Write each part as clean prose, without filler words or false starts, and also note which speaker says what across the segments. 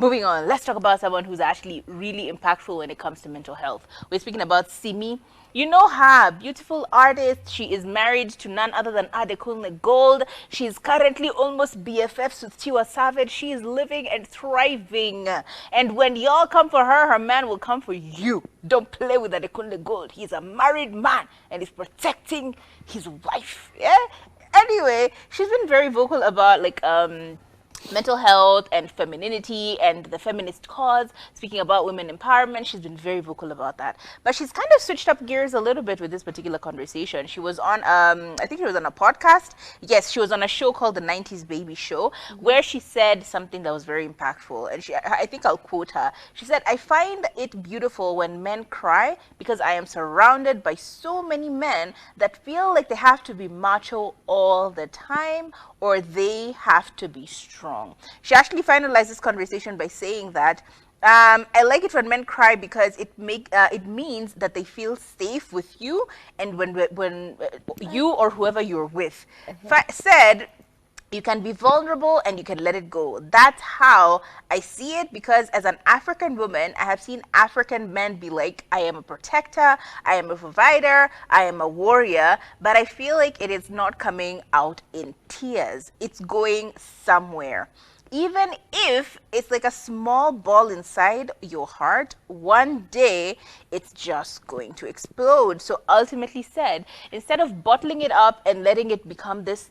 Speaker 1: Moving on, let's talk about someone who's actually really impactful when it comes to mental health. We're speaking about Simi. You know her, beautiful artist. She is married to none other than Adekunle Gold. She is currently almost BFFs with Tiwa Savage. She is living and thriving. And when y'all come for her, her man will come for you. Don't play with Adekunle Gold. He's a married man and he's protecting his wife. Yeah. Anyway, she's been very vocal about mental health and femininity and the feminist cause. Speaking about women empowerment, she's been very vocal about that. But she's kind of switched up gears a little bit with this particular conversation. She was on, I think she was on a podcast. Yes, she was on a show called The 90s Baby Show, where she said something that was very impactful. And I think I'll quote her. She said, "I find it beautiful when men cry because I am surrounded by so many men that feel like they have to be macho all the time or they have to be strong." She actually finalized this conversation by saying that I like it when men cry because it means that they feel safe with you and when you or whoever you're with. Said you can be vulnerable and you can let it go. That's how I see it, because as an African woman, I have seen African men be like, I am a protector, I am a provider, I am a warrior, but I feel like it is not coming out in tears. It's going somewhere. Even if it's like a small ball inside your heart, one day it's just going to explode. So ultimately said, instead of bottling it up and letting it become this,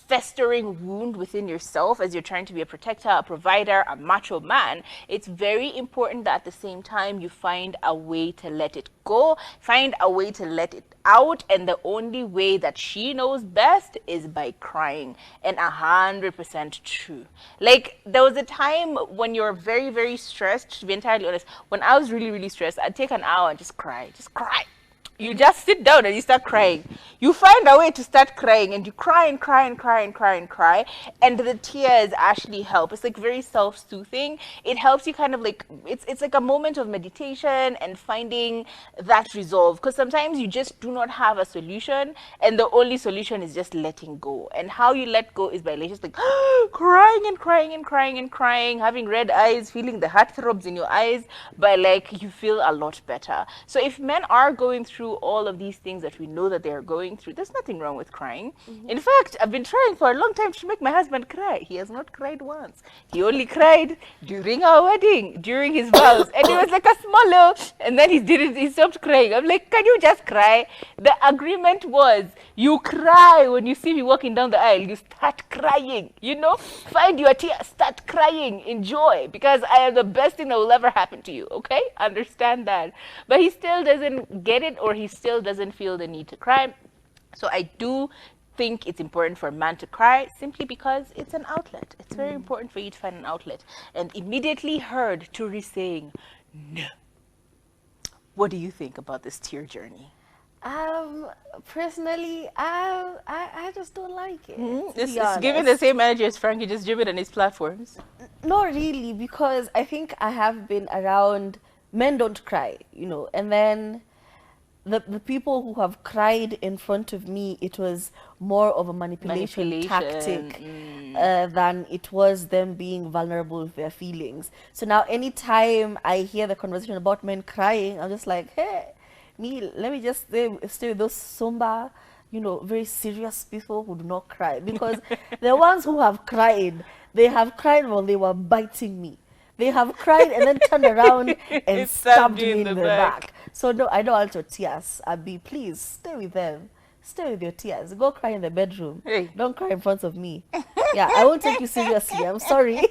Speaker 1: festering wound within yourself as you're trying to be a protector, a provider, a macho man, it's very important that at the same time you find a way to let it go, find a way to let it out, and the only way that she knows best is by crying. And 100% true. Like, there was a time when you're very, very stressed, to be entirely honest, when I was really, really stressed, I'd take an hour and just cry. You just sit down and you start crying. You find a way to start crying, and you cry and cry and cry and cry and cry, and the tears actually help. It's like very self-soothing. It helps you kind of like, it's like a moment of meditation and finding that resolve, because sometimes you just do not have a solution, and the only solution is just letting go. And how you let go is by just like crying and crying and crying and crying, having red eyes, feeling the heartthrobs in your eyes, but like you feel a lot better. So if men are going through all of these things that we know that they are going through, there's nothing wrong with crying. In fact, I've been trying for a long time to make my husband cry. He has not cried once. He only cried during our wedding, during his vows, and it was like a small little, and then he stopped crying. I'm like, can you just cry? The agreement was, you cry when you see me walking down the aisle, you start crying, find your tears, start crying, enjoy, because I am the best thing that will ever happen to you. Okay, understand that. But he still doesn't get it, or he still doesn't feel the need to cry. So I do think it's important for a man to cry, simply because it's an outlet. It's very important for you to find an outlet. And immediately heard Turi saying, no. What do you think about this tear journey?
Speaker 2: Personally, I just don't like it.
Speaker 1: It's giving the same energy as Frankie just given on his platforms.
Speaker 2: Not really, because I think I have been around, men don't cry, and then the people who have cried in front of me, it was more of a manipulation tactic than it was them being vulnerable with their feelings. So now anytime I hear the conversation about men crying, I'm just like, hey, let me just stay with those somber, very serious people who do not cry. Because the ones who have cried, they have cried while they were biting me. They have cried and then turned around and stabbed me in the back. So no, I don't want your tears. Abi, please stay with them. Stay with your tears. Go cry in the bedroom. Hey. Don't cry in front of me. Yeah, I won't take you seriously. I'm sorry.